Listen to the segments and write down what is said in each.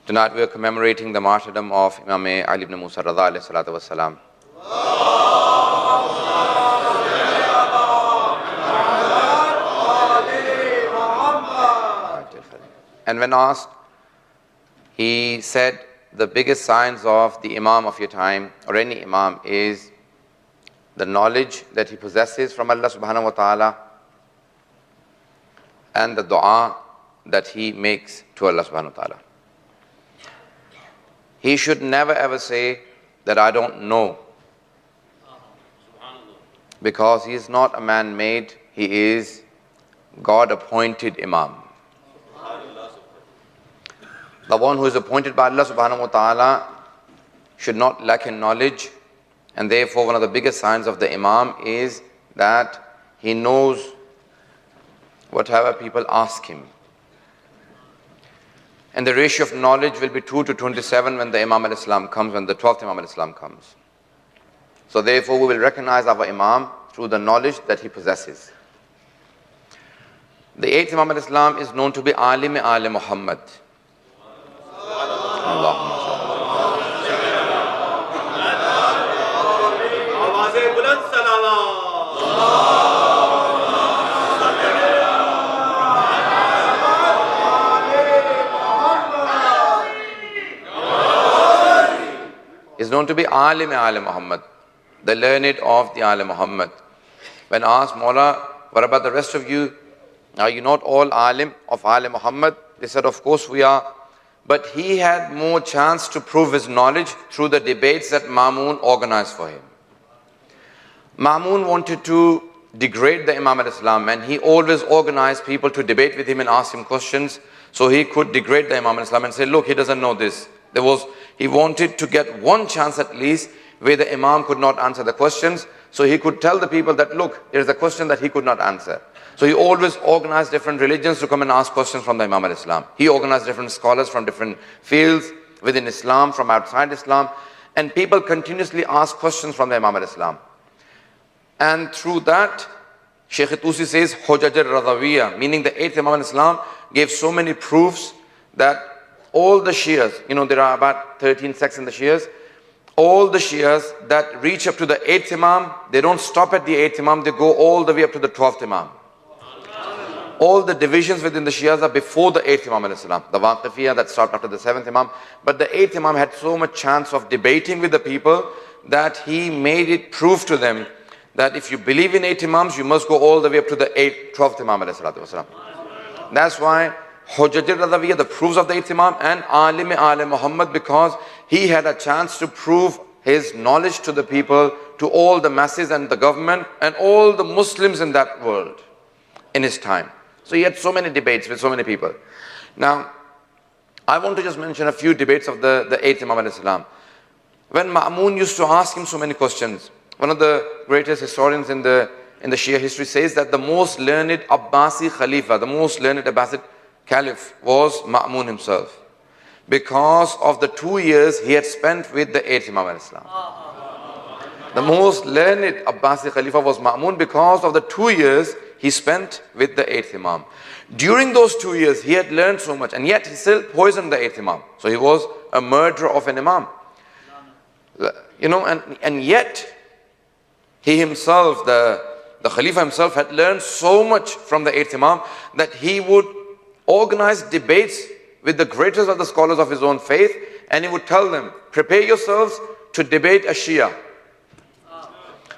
Tonight we are commemorating the martyrdom of Imam Ali ibn Musa Raza alayhi salatu wassalam. And when asked, he said the biggest signs of the Imam of your time or any Imam is the knowledge that he possesses from Allah subhanahu wa ta'ala and the dua that he makes to Allah subhanahu wa ta'ala. He should never ever say that I don't know, because he is not a man made, he is God appointed Imam. The one who is appointed by Allah subhanahu wa ta'ala should not lack in knowledge, and therefore one of the biggest signs of the Imam is that he knows whatever people ask him. And the ratio of knowledge will be 2 to 27 when the Imam al-Islam comes, when the 12th Imam al-Islam comes. So therefore we will recognize our Imam through the knowledge that he possesses. The 8th Imam al-Islam is known to be Alim Ali Muhammad. Is known to be Alim Ali Muhammad, the learned of the Ali Muhammad. When asked, Maula, what about the rest of you? Are you not all Alim of Ali Muhammad? They said, of course we are. But he had more chance to prove his knowledge through the debates that Mamoon organized for him. Mamoon wanted to degrade the Imam al-Islam, and he always organized people to debate with him and ask him questions so he could degrade the Imam al-Islam and say, look, he doesn't know this. He wanted to get one chance at least where the Imam could not answer the questions, so he could tell the people that, look, there is a question that he could not answer. So he always organized different religions to come and ask questions from the Imam al-Islam. He organized different scholars from different fields within Islam, from outside Islam, and people continuously ask questions from the Imam al-Islam. And through that, Shaykh Tusi says, Hujaj al-Radawiyya, meaning the 8th Imam al-Islam gave so many proofs that all the Shias, there are about 13 sects in the Shias, all the Shias that reach up to the 8th Imam, they don't stop at the 8th Imam, they go all the way up to the 12th Imam. All the divisions within the Shias are before the 8th Imam al-Islam. The Waqifiyya that stopped after the 7th Imam. But the 8th Imam had so much chance of debating with the people that he made it prove to them that if you believe in 8 Imams, you must go all the way up to the 12th Imam al-Islam. That's why Hujaj al-Radawiyya, the proofs of the 8th Imam, and Alim Ali Muhammad, because he had a chance to prove his knowledge to the people, to all the masses and the government and all the Muslims in that world in his time. So he had so many debates with so many people. Now, I want to just mention a few debates of the 8th Imam al-Islam. When Mamoon used to ask him so many questions, one of the greatest historians in the Shia history says that the most learned Abbasi Khalifa, the most learned Abbasid caliph was Mamoon himself, because of the 2 years he had spent with the 8th Imam al-Islam. The most learned Abbasi Khalifa was Mamoon because of the 2 years he spent with the 8th Imam. During those 2 years, he had learned so much, and yet he still poisoned the 8th Imam. So he was a murderer of an Imam. And yet he himself, the Khalifa himself, had learned so much from the 8th Imam that he would organize debates with the greatest of the scholars of his own faith, and he would tell them, prepare yourselves to debate a Shia.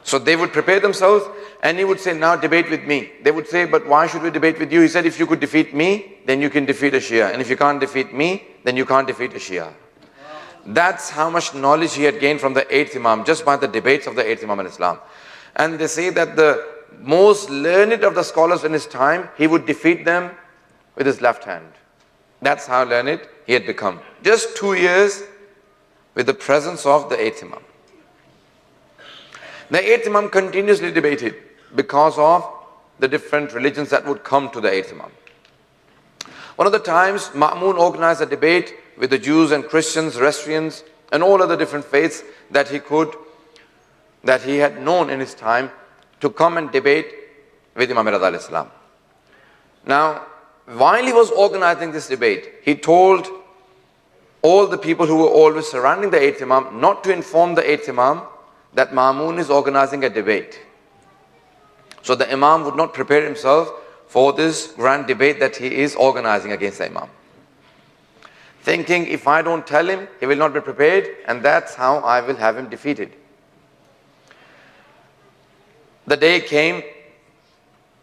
So they would prepare themselves, and he would say, now debate with me. They would say, but why should we debate with you? He said, if you could defeat me, then you can defeat a Shia. And if you can't defeat me, then you can't defeat a Shia. That's how much knowledge he had gained from the 8th Imam, just by the debates of the 8th Imam al-Islam. And they say that the most learned of the scholars in his time, he would defeat them with his left hand. That's how learned he had become. Just 2 years with the presence of the 8th Imam. The 8th Imam continuously debated because of the different religions that would come to the 8th Imam. One of the times, Mamoon organized a debate with the Jews and Christians, Zoroastrians, and all other different faiths that he had known in his time, to come and debate with Imam Ali Raza. Now, while he was organizing this debate, he told all the people who were always surrounding the 8th Imam not to inform the 8th Imam that Mamoon is organizing a debate. So the Imam would not prepare himself for this grand debate that he is organizing against the Imam, thinking if I don't tell him, he will not be prepared, and that's how I will have him defeated. The day came,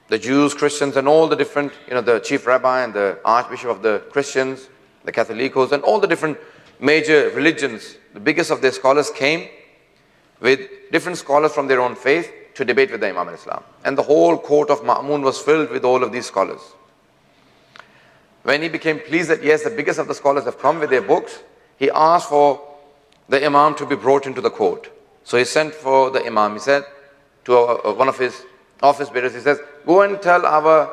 the Jews, Christians, and all the different, the chief rabbi and the archbishop of the Christians, the Catholicos, and all the different major religions, the biggest of their scholars came with different scholars from their own faith to debate with the Imam al-Islam. And the whole court of Mamoon was filled with all of these scholars. When he became pleased that yes, the biggest of the scholars have come with their books, he asked for the Imam to be brought into the court. So he sent for the Imam. He said to one of his office bearers, he says, go and tell our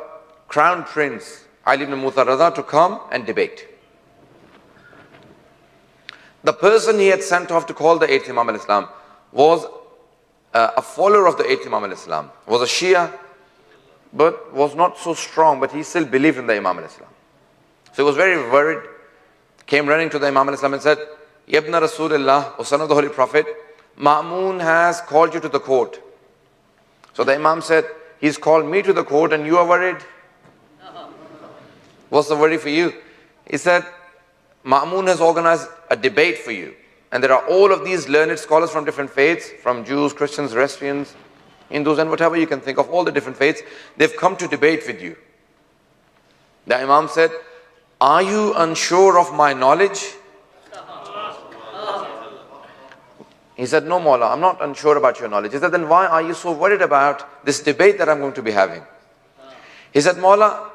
crown prince, Ali ibn Raza, to come and debate. The person he had sent off to call the 8th Imam al-Islam was a follower of the 8th Imam al-Islam, was a Shia, but was not so strong, but he still believed in the Imam al-Islam. So he was very worried, came running to the Imam al-Islam and said, Ibn Rasulullah, O son of the Holy Prophet, Mamoon has called you to the court. So the Imam said, he's called me to the court and you are worried? What's the worry for you? He said, Mamoon has organized a debate for you. And there are all of these learned scholars from different faiths, from Jews, Christians, Zoroastrians, Hindus, and whatever you can think of, all the different faiths. They've come to debate with you. The Imam said, are you unsure of my knowledge? He said, no, Mawla, I'm not unsure about your knowledge. He said, then why are you so worried about this debate that I'm going to be having? He said, Mawla,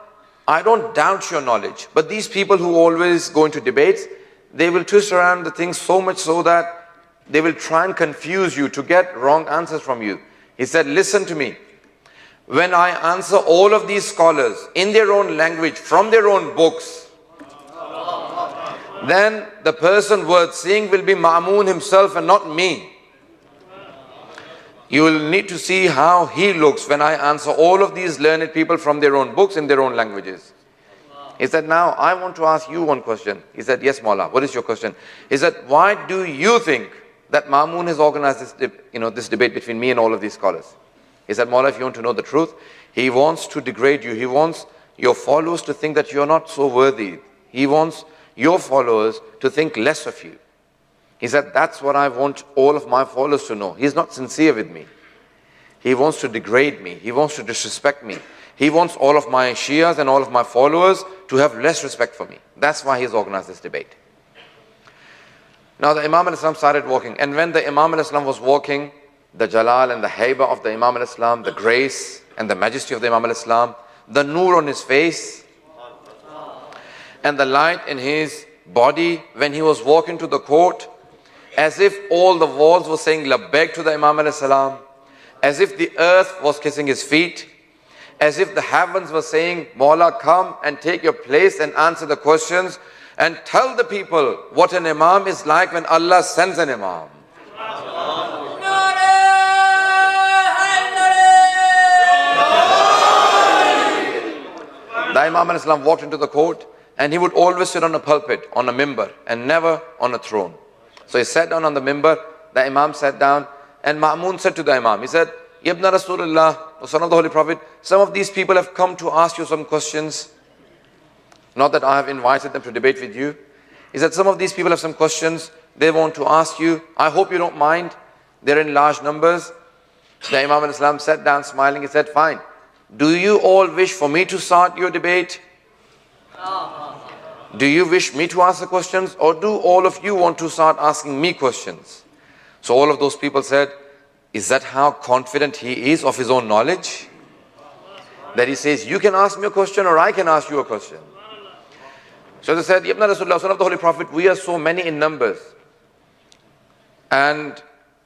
I don't doubt your knowledge, but these people who always go into debates, they will twist around the things so much so that they will try and confuse you to get wrong answers from you. He said, listen to me. When I answer all of these scholars in their own language, from their own books, then the person worth seeing will be Mamoon himself and not me. You will need to see how he looks when I answer all of these learned people from their own books in their own languages. He said, now I want to ask you one question. He said, yes, Mawla, what is your question? He said, why do you think that Mamoon has organized this debate between me and all of these scholars? He said, Mawla, if you want to know the truth, he wants to degrade you. He wants your followers to think that you're not so worthy. He wants your followers to think less of you. He said, that's what I want all of my followers to know. He's not sincere with me. He wants to degrade me. He wants to disrespect me. He wants all of my Shias and all of my followers to have less respect for me. That's why he's organized this debate. Now the Imam al-Islam started walking. And when the Imam al-Islam was walking, the Jalal and the Haiba of the Imam al-Islam, the grace and the majesty of the Imam al-Islam, the nur on his face, and the light in his body when he was walking to the court, as if all the walls were saying labbaik to the Imam al-Salam, as if the earth was kissing his feet, as if the heavens were saying, Mawla, come and take your place and answer the questions and tell the people what an Imam is like when Allah sends an Imam. The Imam al-Islam walked into the court and he would always sit on a pulpit, on a mimbar, and never on a throne. So he sat down on the mimbar, the Imam sat down, and Mamoon said to the Imam, he said, Ibn Rasulullah, O son of the Holy Prophet, some of these people have come to ask you some questions. Not that I have invited them to debate with you. He said, some of these people have some questions they want to ask you. I hope you don't mind. They're in large numbers. The Imam al-Islam sat down smiling. He said, fine. Do you all wish for me to start your debate? Do you wish me to ask the questions, or do all of you want to start asking me questions? So all of those people said, is that how confident he is of his own knowledge? That he says, you can ask me a question or I can ask you a question. So they said, Ibn Rasulullah, son of the Holy Prophet, we are so many in numbers, and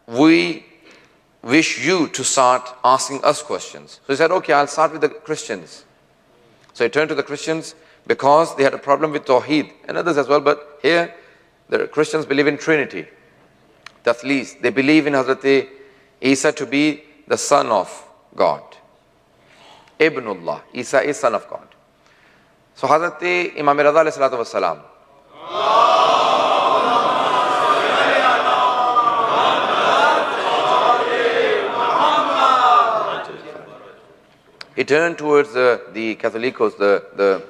we wish you to start asking us questions. So he said, okay, I'll start with the Christians. So he turned to the Christians, because they had a problem with Tawheed, and others as well, but here the Christians believe in Trinity. Tathlis, they believe in Hazrat Isa to be the son of God. Ibnullah, Isa is son of God. So Hazrat Imam Ali Raza alayhi salatu wassalam, He turned towards the Catholicos, the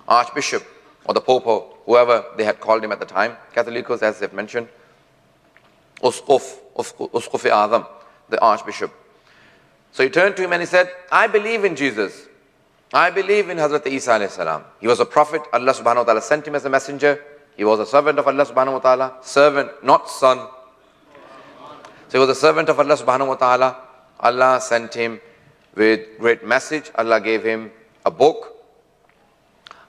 Archbishop or the Pope or whoever they had called him at the time. Catholicos, as they've mentioned. Usquf-i-Azam, the Archbishop. So he turned to him and he said, I believe in Jesus. I believe in Hazrat Isa alayhi salam. He was a prophet. Allah subhanahu wa ta'ala sent him as a messenger. He was a servant of Allah subhanahu wa ta'ala. Servant, not son. So he was a servant of Allah subhanahu wa ta'ala. Allah sent him with great message. Allah gave him a book.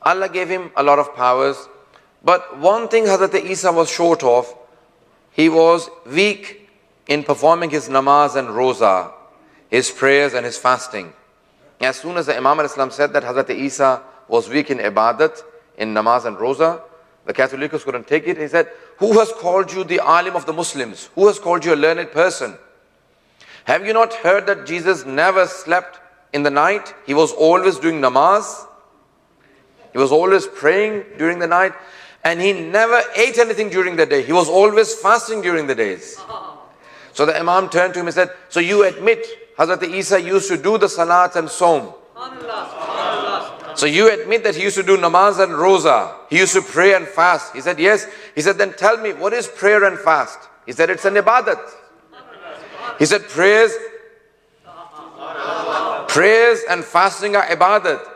Allah gave him a lot of powers. But one thing Hazrat Isa was short of, he was weak in performing his namaz and roza, his prayers and his fasting. As soon as the Imam al-Islam said that Hazrat Isa was weak in ibadat, in namaz and roza, the Catholics couldn't take it. He said, who has called you the alim of the Muslims? Who has called you a learned person? Have you not heard that Jesus never slept in the night? He was always doing namaz. He was always praying during the night. And he never ate anything during the day. He was always fasting during the days. So the Imam turned to him and said, so you admit Hazrat Isa used to do the salat and som. So you admit that he used to do namaz and roza. He used to pray and fast. He said, yes. He said, then tell me, what is prayer and fast? He said, it's an ibadat. He said, prayers and fasting are ibadat.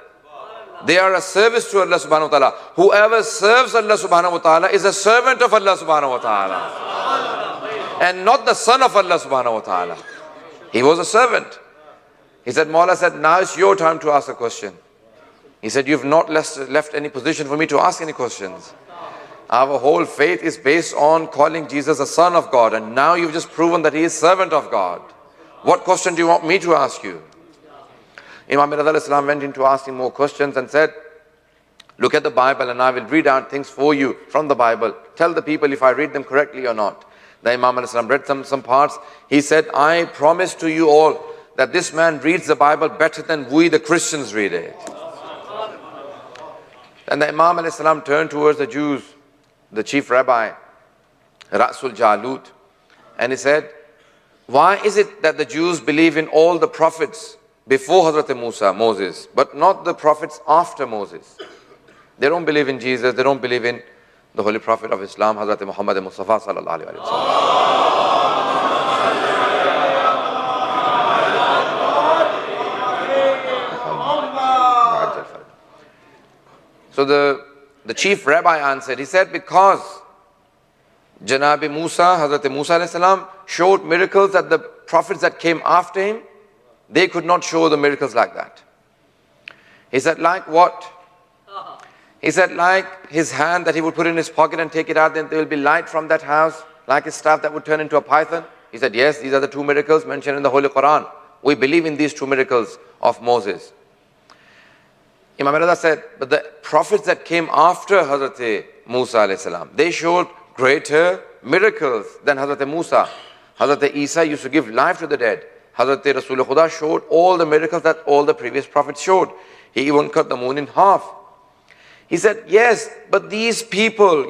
They are a service to Allah subhanahu wa ta'ala. Whoever serves Allah subhanahu wa ta'ala is a servant of Allah subhanahu wa ta'ala. And not the son of Allah subhanahu wa ta'ala. He was a servant. He said, Maula said, now it's your time to ask a question. He said, you've not left any position for me to ask any questions. Our whole faith is based on calling Jesus a son of God. And now you've just proven that he is servant of God. What question do you want me to ask you? Imam Ali Raza went into asking more questions and said, look at the Bible and I will read out things for you from the Bible. Tell the people if I read them correctly or not. The Imam Ali read some parts. He said, I promise to you all that this man reads the Bible better than we the Christians read it. And the Imam Ali turned towards the Jews, the chief rabbi, Rasul Jalut, and he said, why is it that the Jews believe in all the prophets before Hazrat Moses, but not the prophets after Moses? They don't believe in Jesus, they don't believe in the Holy Prophet of Islam, Hazrat Muhammad Mustafa sallallahu alayhi wa sallam. So the chief rabbi answered, he said, because Janabi Musa, Hazrat Musa alayhi salam, showed miracles that the prophets that came after him, they could not show the miracles like that. He said, like what? He said, like his hand that he would put in his pocket and take it out, then there will be light from that house, like his staff that would turn into a python. He said, yes, these are the two miracles mentioned in the Holy Quran. We believe in these two miracles of Moses. Imam Ali Raza said, but the prophets that came after Hazrat Musa alayhi salam, they showed greater miracles than Hazrat Musa. Hazrat Isa used to give life to the dead. Hazrat Rasul Khuda showed all the miracles that all the previous prophets showed. He even cut the moon in half. He said, yes, but these people,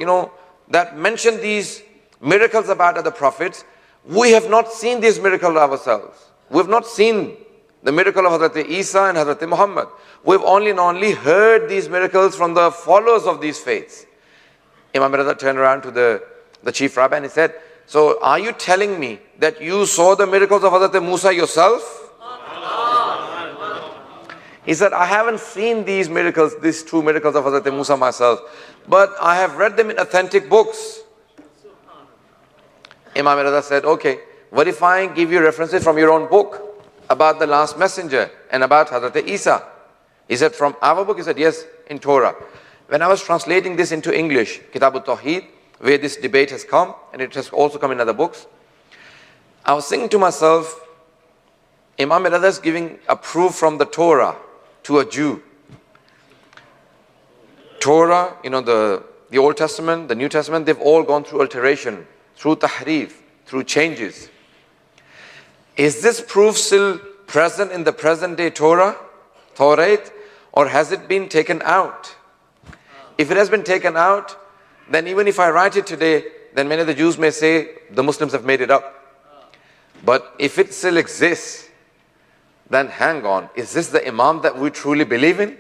that mention these miracles about other prophets, we have not seen these miracles ourselves. We have not seen the miracle of Hazrat Isa and Hazrat Muhammad. We've only heard these miracles from the followers of these faiths. Imam Ali Raza turned around to the chief rabbi and he said, so are you telling me that you saw the miracles of Hazrat Musa yourself? He said, I haven't seen these miracles, these two miracles of Hazrat Musa myself, but I have read them in authentic books. Imam Ali Raza said, okay, what if I give you references from your own book about the last messenger and about Hazrat Isa? He said, from our book? He said, yes, in Torah. When I was translating this into English, Kitab al-Tawheed, where this debate has come, and it has also come in other books, I was thinking to myself, Imam Ali Raza is giving a proof from the Torah to a Jew. Torah, the Old Testament, the New Testament, they've all gone through alteration, through tahrif, through changes. Is this proof still present in the present day Torah, or has it been taken out? If it has been taken out, then even if I write it today, then many of the Jews may say the Muslims have made it up. But if it still exists, then hang on, is this the Imam that we truly believe in?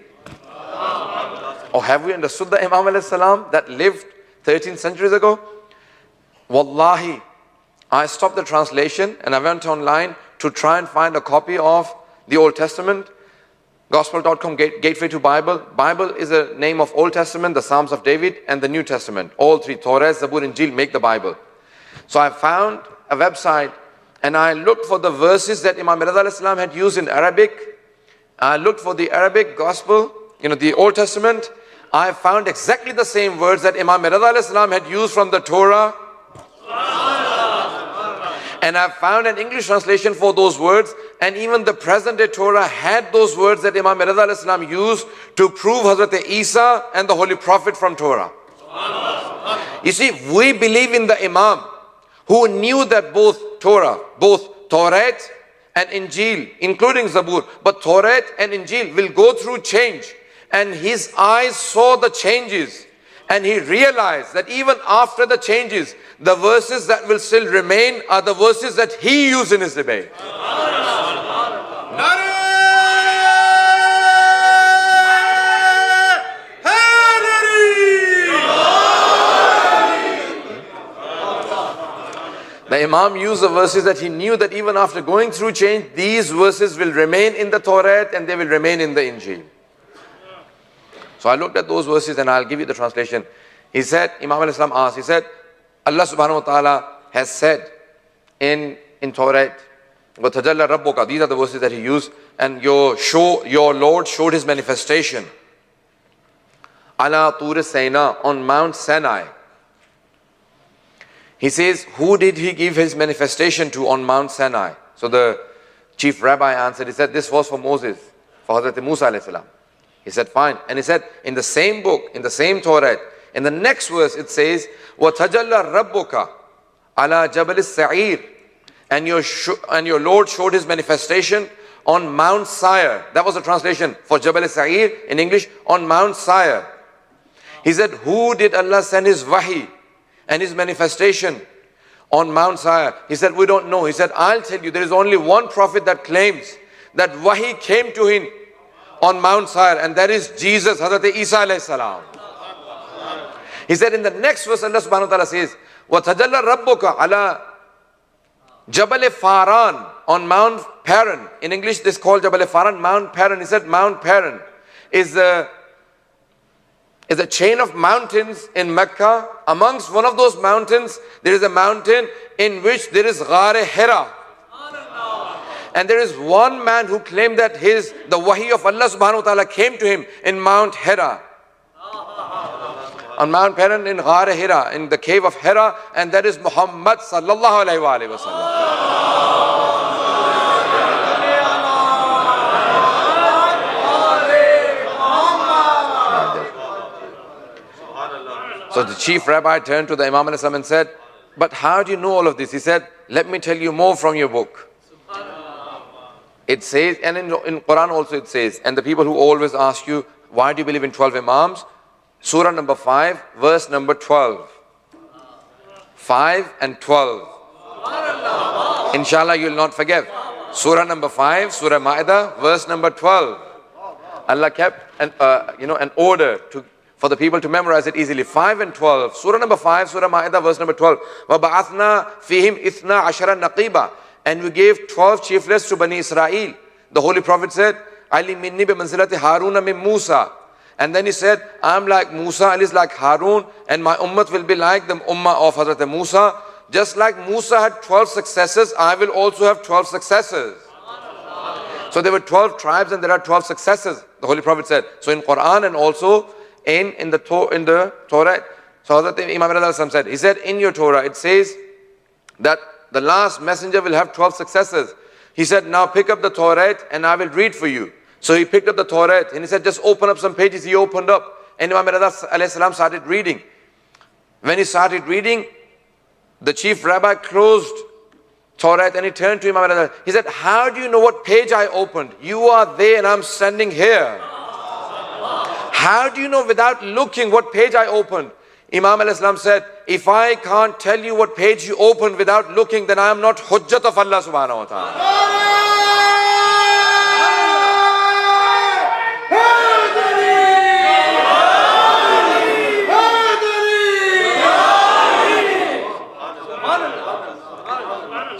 Or have we understood the Imam alayhi salam that lived 13 centuries ago? Wallahi, I stopped the translation and I went online to try and find a copy of the Old Testament. Gospel.com, gateway to Bible. Bible is a name of Old Testament, the Psalms of David, and the New Testament. All three, Torah, Zabur, Injil, make the Bible. So I found a website and I looked for the verses that Imam Ali Raza had used in Arabic. I looked for the Arabic Gospel, the Old Testament. I found exactly the same words that Imam Ali Raza had used from the Torah. And I found an English translation for those words, and even the present day Torah had those words that Imam Ali Raza used to prove Hazrat Isa and the Holy Prophet from Torah. You see, we believe in the Imam who knew that both Torah and Injil, including Zabur, but Torah and Injil will go through change. And his eyes saw the changes. And he realized that even after the changes, the verses that will still remain are the verses that he used in his debate. The Imam used the verses that he knew that even after going through change, these verses will remain in the Torah and they will remain in the Injil. So I looked at those verses and I'll give you the translation. He said, Imam Ali asked, he said, Allah subhanahu wa ta'ala has said in Torah, وَتَجَلَّ رَبُّكَ, these are the verses that he used, and your Lord showed his manifestation. Ala Tur Sayna, on Mount Sinai. He says, who did he give his manifestation to on Mount Sinai? So the chief rabbi answered, he said, this was for Moses, for Hazrat Musa alayhi salam. He said, fine. And he said, in the same book, in the same Torah, in the next verse it says, وَتَجَلَّ رَبُّكَ عَلَى جَبَلِ السَّعِيرِ, and your Lord showed his manifestation on Mount Sire. That was the translation for Jabal al-Sa'ir in English, on Mount Sire. He said, who did Allah send his wahi and his manifestation on Mount Sire? He said, we don't know. He said, I'll tell you, there is only one prophet that claims that wahi came to him on Mount Sire, and that is Jesus, Hazrat Isa alayhi salam. He said in the next verse, Allah subhanahu wa ta'ala says, وَتَجَلَّ رَبُّكَ عَلَى جَبَلِ Faran, on Mount Paran. In English this is called Jabal Faran, Mount Paran. He said Mount Paran is a chain of mountains in Mecca. Amongst one of those mountains, there is a mountain in which there is Ghar Hira. And there is one man who claimed that the wahi of Allah subhanahu wa ta'ala came to him in Mount Hira. On Mount Paran in Ghar Hira, in the cave of Hira, and that is Muhammad sallallahu alayhi wa sallam. So the chief rabbi turned to the Imam Ali and said, but how do you know all of this? He said, let me tell you more from your book. It says, and in Quran also it says, and the people who always ask you, why do you believe in 12 Imams? Surah number 5, verse number 12. 5 and 12. Inshallah, you will not forget. Surah number 5, Surah Ma'idah, verse number 12. Allah kept an order for the people to memorize it easily. 5 and 12. Surah number 5, Surah Ma'idah, verse number 12. وَبَعَثْنَا فِيهِمْ إِثْنَا عَشَرًا نَقِيبًا. And we gave 12 chieflets to Bani Israel. The Holy Prophet said, Ali minni bi manzilati Harun min Musa. And then he said, I'm like Musa, Ali is like Harun, and my ummah will be like the ummah of Hazrat Musa. Just like Musa had 12 successors, I will also have 12 successors. So there were 12 tribes and there are 12 successors, the Holy Prophet said. So in Quran and also in the Torah, so Hazrat Imam Ali Raza said, he said, in your Torah it says that the last messenger will have 12 successors. He said, now pick up the Torah and I will read for you. So he picked up the Torah and he said, just open up some pages. He opened up and Imam Ali Raza started reading. When he started reading, the chief rabbi closed Torah and he turned to Imam Ali Raza. He said, how do you know what page I opened? You are there and I'm standing here. How do you know without looking what page I opened? Imam Ali said, if I can't tell you what page you opened without looking, then I am not hujjat of Allah subhanahu wa ta'ala.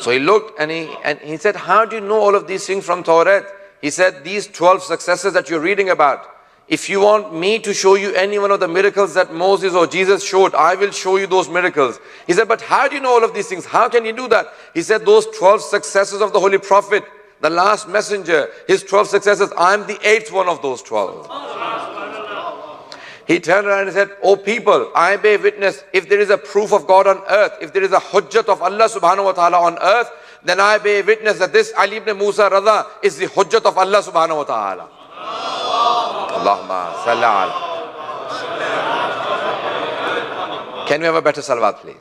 So he looked and he said, how do you know all of these things from Torah? He said, these 12 successors that you're reading about, if you want me to show you any one of the miracles that Moses or Jesus showed, I will show you those miracles. He said, but how do you know all of these things? How can you do that? He said, those 12 successors of the Holy Prophet, the last messenger, his 12 successors, I'm the 8th one of those 12. He turned around and said, oh people, I bear witness, if there is a proof of God on earth, if there is a hujjat of Allah subhanahu wa ta'ala on earth, then I bear witness that this Ali ibn Musa Raza is the hujjat of Allah subhanahu wa ta'ala. Allahumma salli ala. Can we have a better salawat, please?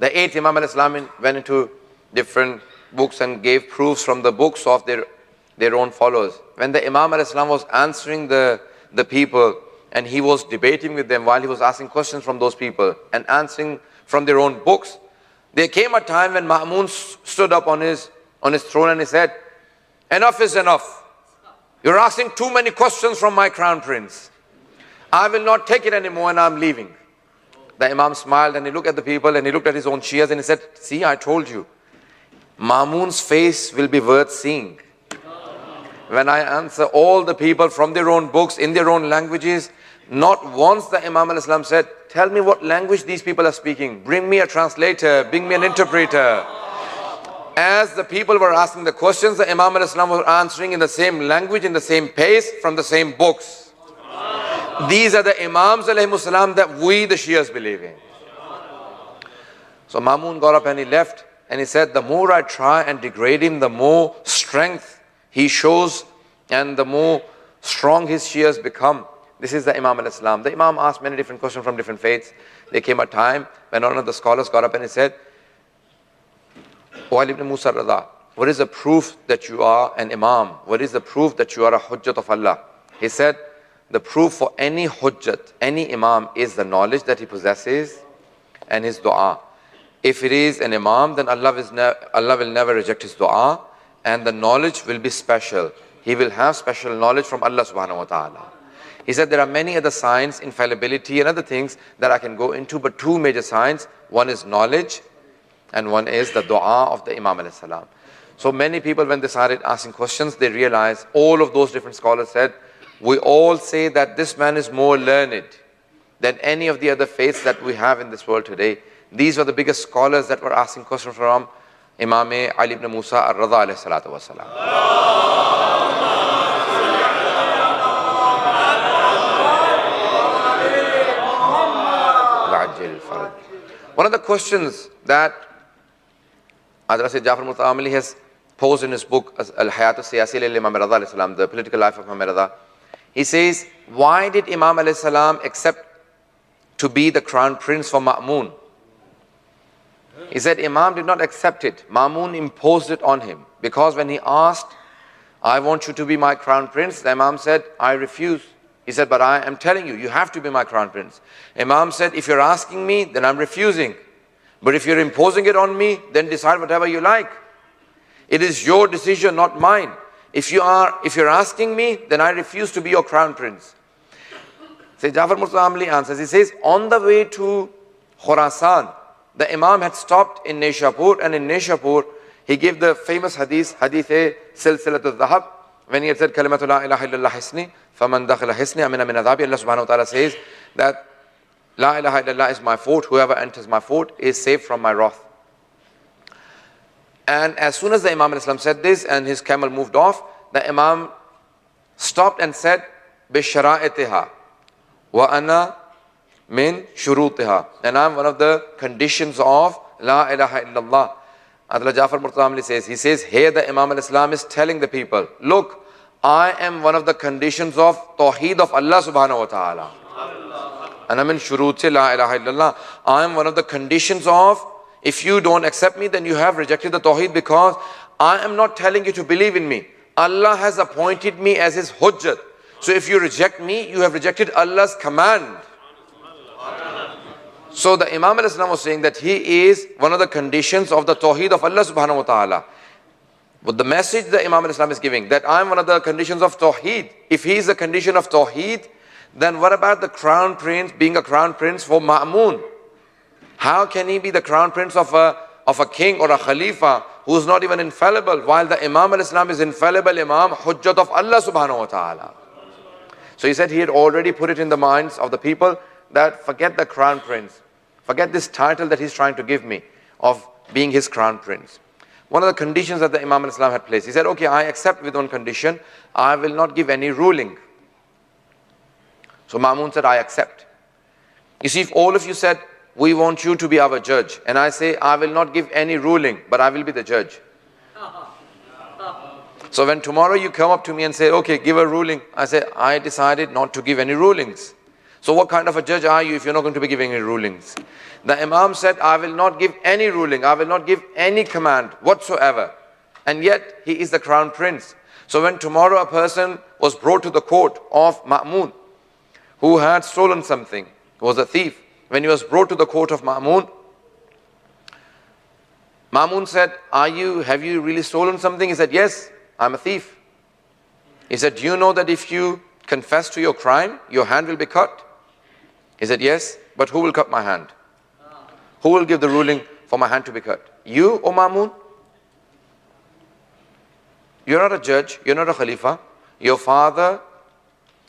The 8th Imam al-Islam went into different books and gave proofs from the books of their own followers. When the Imam al-Islam was answering the people and he was debating with them while he was asking questions from those people and answering from their own books, there came a time when Mamoon stood up on his throne and he said, enough is enough. You're asking too many questions from my crown prince. I will not take it anymore and I'm leaving. The Imam smiled and he looked at the people and he looked at his own Shias and he said, see, I told you, Mamoon's face will be worth seeing. When I answer all the people from their own books, in their own languages, not once the Imam al-Islam said, tell me what language these people are speaking. Bring me a translator, bring me an interpreter. As the people were asking the questions, the Imam al-Islam was answering in the same language, in the same pace, from the same books. These are the Imams alayhimus salam that we the Shias believe in. So Mamoon got up and he left and he said, the more I try and degrade him, the more strength he shows and the more strong his Shias become. This is the Imam al-Islam. The Imam asked many different questions from different faiths. There came a time when one of the scholars got up and he said, O Ali ibn Musa Raza, what is the proof that you are an Imam? What is the proof that you are a hujjat of Allah? He said, the proof for any hujjat, any Imam, is the knowledge that he possesses and his dua. If it is an Imam, then Allah will never reject his dua and the knowledge will be special. He will have special knowledge from Allah subhanahu wa ta'ala. He said there are many other signs, infallibility and other things that I can go into, but two major signs. One is knowledge and one is the dua of the Imam alayhi salam. So many people, when they started asking questions, they realized, all of those different scholars said, we all say that this man is more learned than any of the other faiths that we have in this world today. These were the biggest scholars that were asking questions from Imam Ali ibn Musa-ar-Raza alayhi salatu wasalam. One of the questions that Hazrat Jafar Muta'amili has posed in his book, Al-Hayatu Siyasi Imam Raza alayhi salam, the political life of Imam Raza, he says, why did Imam alayhi salam accept to be the crown prince for Mamoon? He said Imam did not accept it. Mamoon imposed it on him. Because when he asked, I want you to be my crown prince, the Imam said, I refuse. He said, but I am telling you, you have to be my crown prince. Imam said, if you're asking me, then I'm refusing. But if you're imposing it on me, then decide whatever you like. It is your decision, not mine. If you're asking me, then I refuse to be your crown prince. Sayyid Jafar Muta'amili answers, he says, on the way to Khurasan, the Imam had stopped in Nishapur, and in Nishapur, he gave the famous hadith Silsilatul Dhahab, when he had said, Kalimatu la ilaha illallah hisni, faman dakhala hisni amina min adhabi. Allah subhanahu wa ta'ala says that La ilaha illallah is my fort, whoever enters my fort is safe from my wrath. And as soon as the Imam al-Islam said this and his camel moved off, the Imam stopped and said, Bishara'itiha wa ana min shurutiha. And I'm one of the conditions of La ilaha illallah. Adla Jafar Murtamli says, he says, here the Imam al-Islam is telling the people, look, I am one of the conditions of Tawheed of Allah subhanahu wa ta'ala. And I'm in shuruti La ilaha illallah. I am one of the conditions of, if you don't accept me, then you have rejected the Tawheed, because I am not telling you to believe in me. Allah has appointed me as his hujjat. So if you reject me, you have rejected Allah's command. So the Imam al-Islam was saying that he is one of the conditions of the Tawheed of Allah subhanahu wa ta'ala. But the message that Imam al-Islam is giving, that I'm one of the conditions of Tawheed. If he is a condition of Tawheed, then what about the crown prince being a crown prince for Mamoon? How can he be the crown prince of a king or a Khalifa who is not even infallible, while the Imam al-Islam is infallible Imam, Hujjat of Allah subhanahu wa ta'ala. So he said he had already put it in the minds of the people that forget the crown prince. Forget this title that he's trying to give me of being his crown prince. One of the conditions that the Imam al-Islam had placed, he said, okay, I accept with one condition, I will not give any ruling. So Mamoon said, I accept. You see, if all of you said, we want you to be our judge, and I say, I will not give any ruling, but I will be the judge. So when tomorrow you come up to me and say, okay, give a ruling, I say, I decided not to give any rulings. So what kind of a judge are you if you're not going to be giving any rulings? The Imam said, I will not give any ruling, I will not give any command whatsoever. And yet, he is the crown prince. So when tomorrow a person was brought to the court of Mamoon, who had stolen something, was a thief. When he was brought to the court of Mamoon, Mamoon said, have you really stolen something? He said, yes, I'm a thief. He said, do you know that if you confess to your crime, your hand will be cut? He said, yes, but who will cut my hand? Who will give the ruling for my hand to be cut? You or Mamoon? You're not a judge, you're not a Khalifa. Your father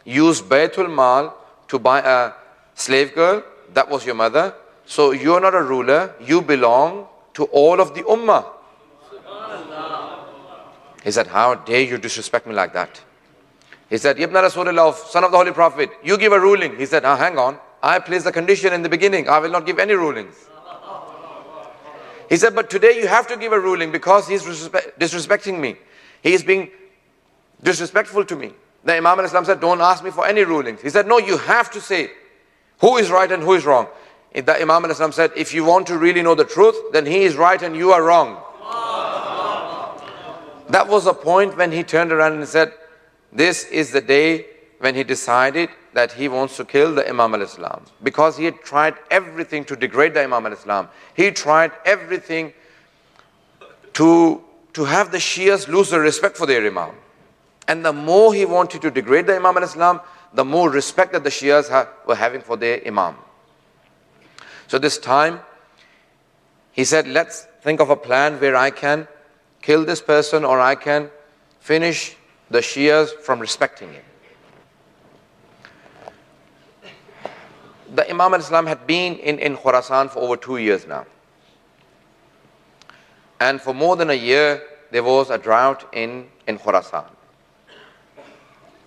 used Baytul Mal to buy a slave girl, that was your mother. So you're not a ruler, you belong to all of the Ummah. He said, how dare you disrespect me like that? He said, Ibn Rasulullah, son of the Holy Prophet, you give a ruling. He said, hang on, I placed the condition in the beginning, I will not give any rulings. He said, but today you have to give a ruling because he's disrespecting me. He is being disrespectful to me. The Imam al-Islam said, don't ask me for any rulings. He said, no, you have to say who is right and who is wrong. The Imam al-Islam said, if you want to really know the truth, then he is right and you are wrong. That was the point when he turned around and said, this is the day when he decided that he wants to kill the Imam al-Islam. Because he had tried everything to degrade the Imam al-Islam. He tried everything to have the Shias lose their respect for their Imam. And the more he wanted to degrade the Imam al-Islam, the more respect that the Shias were having for their Imam. So this time, he said, let's think of a plan where I can kill this person or I can finish the Shias from respecting him. The Imam al-Islam had been in Khurasan for over 2 years now. And for more than a year, there was a drought in Khurasan.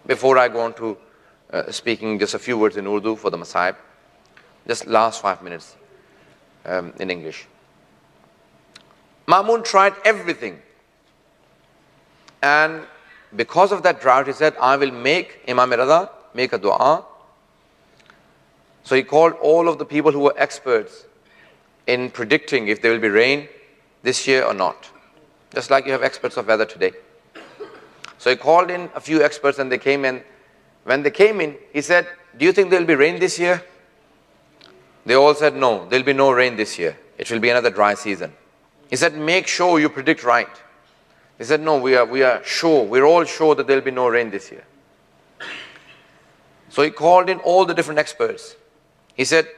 Before I go on to speaking just a few words in Urdu for the Masahib, just last 5 minutes in English. Mamoon tried everything. And because of that drought, he said, I will make Imam Ali Raza make a dua. So he called all of the people who were experts in predicting if there will be rain this year or not. Just like you have experts of weather today. So he called in a few experts and they came in. When they came in, he said, do you think there will be rain this year? They all said, no, there will be no rain this year. It will be another dry season. He said, make sure you predict right. He said, no, we are sure, we're all sure that there will be no rain this year. So he called in all the different experts. He said,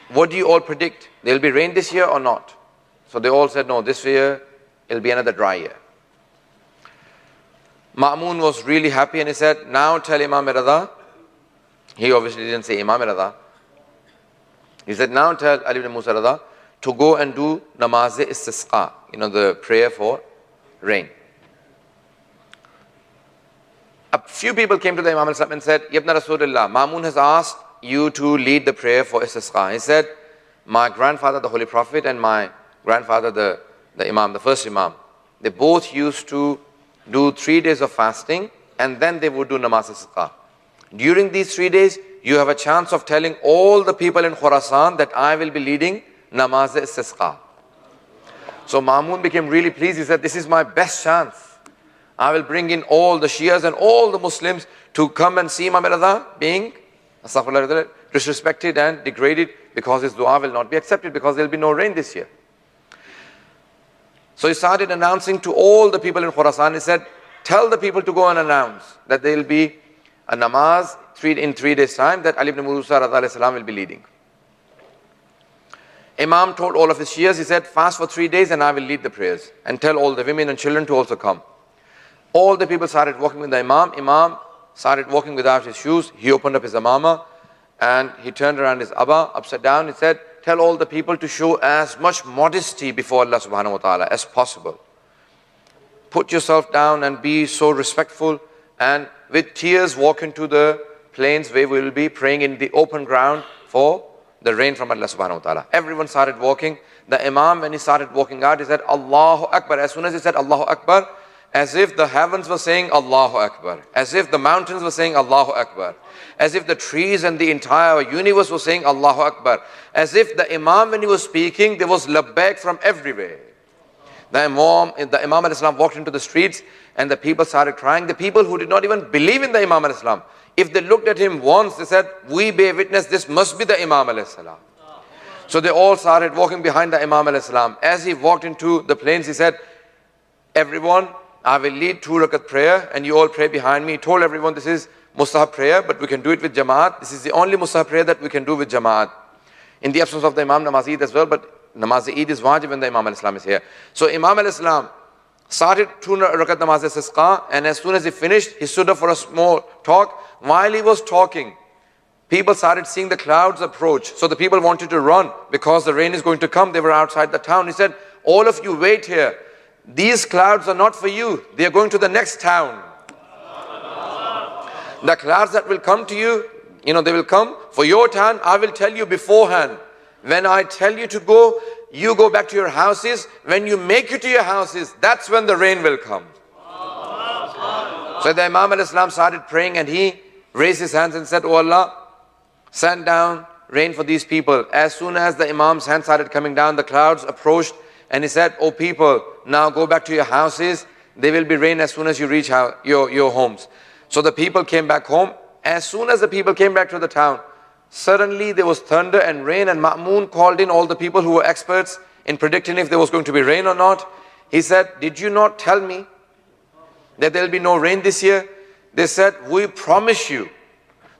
what do you all predict? There will be rain this year or not? So they all said, no, this year it will be another dry year. Mamoon was really happy and he said, now tell Imam Ali Raza. He obviously didn't say Imam Ali Raza. He said, now tell Ali ibn Musa Raza to go and do namaz-e-istisqa, the prayer for rain. A few people came to the Imam al-Islam and said, Ibn Rasulullah, Mamoon has asked you to lead the prayer for istisqa. He said, my grandfather, the Holy Prophet, and my grandfather, the Imam, the first Imam, they both used to do 3 days of fasting and then they would do namaz-e-istisqa. During these 3 days, you have a chance of telling all the people in Khurasan that I will be leading namaz-e-istisqa. So Mamoon became really pleased. He said, this is my best chance. I will bring in all the Shias and all the Muslims to come and see Imam Ali Raza being disrespected and degraded because his dua will not be accepted because there will be no rain this year. So he started announcing to all the people in Khurasan. He said, tell the people to go and announce that there will be a namaz in 3 days' time that Ali ibn Musa Raza will be leading. Imam told all of his Shias, he said, fast for 3 days and I will lead the prayers. And tell all the women and children to also come. All the people started walking with the Imam. Imam started walking without his shoes. He opened up his amama and he turned around his abba upside down. He said, tell all the people to show as much modesty before Allah subhanahu wa ta'ala as possible. Put yourself down and be so respectful, and with tears walk into the plains where we will be praying in the open ground for the rain from Allah subhanahu wa ta'ala. Everyone started walking. The Imam, when he started walking out, he said, Allahu Akbar. As soon as he said Allahu Akbar, as if the heavens were saying Allahu Akbar, as if the mountains were saying Allahu Akbar, as if the trees and the entire universe were saying Allahu Akbar, as if the Imam, when he was speaking, there was labbaik from everywhere. The Imam al-Islam walked into the streets and the people started crying. The people who did not even believe in the Imam al-Islam, if they looked at him once, they said, we bear witness, this must be the Imam al-Islam. So they all started walking behind the Imam al-Islam. As he walked into the plains, he said, everyone, I will lead 2 rakat prayer and you all pray behind me. He told everyone this is mustahab prayer, but we can do it with Jamaat. This is the only mustahab prayer that we can do with Jamaat. In the absence of the Imam, Namaz Eid as well, but Namaz Eid is wajib when the Imam al-Islam is here. So Imam al-Islam started 2 rakat Namaz Istisqa, and as soon as he finished, he stood up for a small talk. While he was talking, people started seeing the clouds approach. So the people wanted to run because the rain is going to come. They were outside the town. He said, all of you wait here. These clouds are not for you. They are going to the next town. The clouds that will come to you, they will come for your town. I will tell you beforehand. When I tell you to go, you go back to your houses. When you make it to your houses, that's when the rain will come. So the Imam al-Islam started praying and he raised his hands and said, oh Allah, send down rain for these people. As soon as the Imam's hand started coming down, the clouds approached and he said, oh people, now go back to your houses. There will be rain as soon as you reach your homes. So the people came back home. As soon as the people came back to the town, suddenly there was thunder and rain, and Mamoon called in all the people who were experts in predicting if there was going to be rain or not. He said, did you not tell me that there will be no rain this year? They said, we promise you,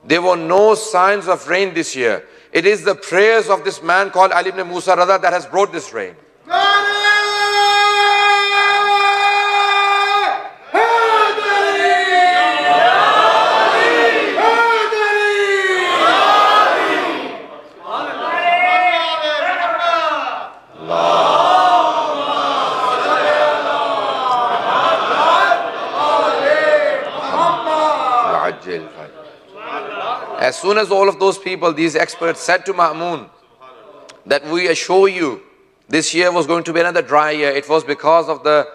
there were no signs of rain this year. It is the prayers of this man called Ali ibn Musa Raza that has brought this rain. As soon as all of those people, these experts, said to Mamoon that we assure you this year was going to be another dry year, it was because of the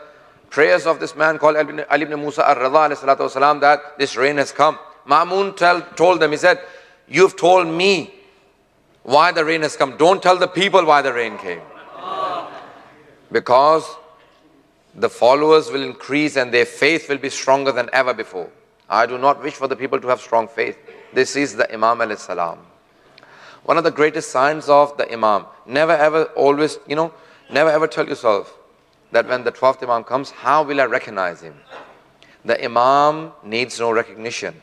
prayers of this man called Ali ibn Musa-ar-Raza that this rain has come. Mamoon told them, he said, you've told me why the rain has come. Don't tell the people why the rain came. Because the followers will increase and their faith will be stronger than ever before. I do not wish for the people to have strong faith. This is the Imam alayhi salam. One of the greatest signs of the Imam. Never ever never ever tell yourself that when the 12th Imam comes, how will I recognize him? The Imam needs no recognition.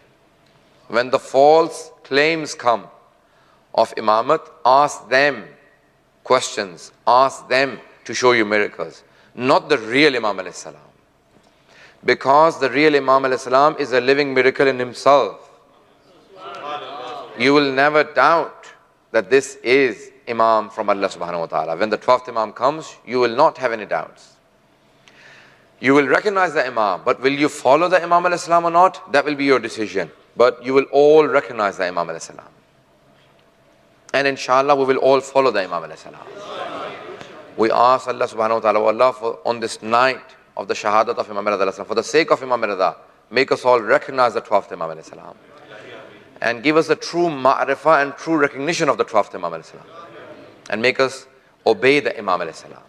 When the false claims come of Imamat, ask them questions. Ask them to show you miracles. Not the real Imam alayhi salam. Because the real Imam alayhi salam is a living miracle in himself. You will never doubt that this is Imam from Allah subhanahu wa ta'ala. When the 12th Imam comes, you will not have any doubts. You will recognize the Imam, but will you follow the Imam alayhi salam or not? That will be your decision. But you will all recognize the Imam alayhi salam. And inshallah, we will all follow the Imam alayhi salam. We ask Allah subhanahu wa ta'ala, oh Allah, for on this night of the Shahadат of Imam Ali Raza, for the sake of Imam Ali Raza, make us all recognize the 12th Imam alayhi salam. And give us a true ma'rifah and true recognition of the 12th Imam alayhi salam. And make us obey the Imam alayhi salam.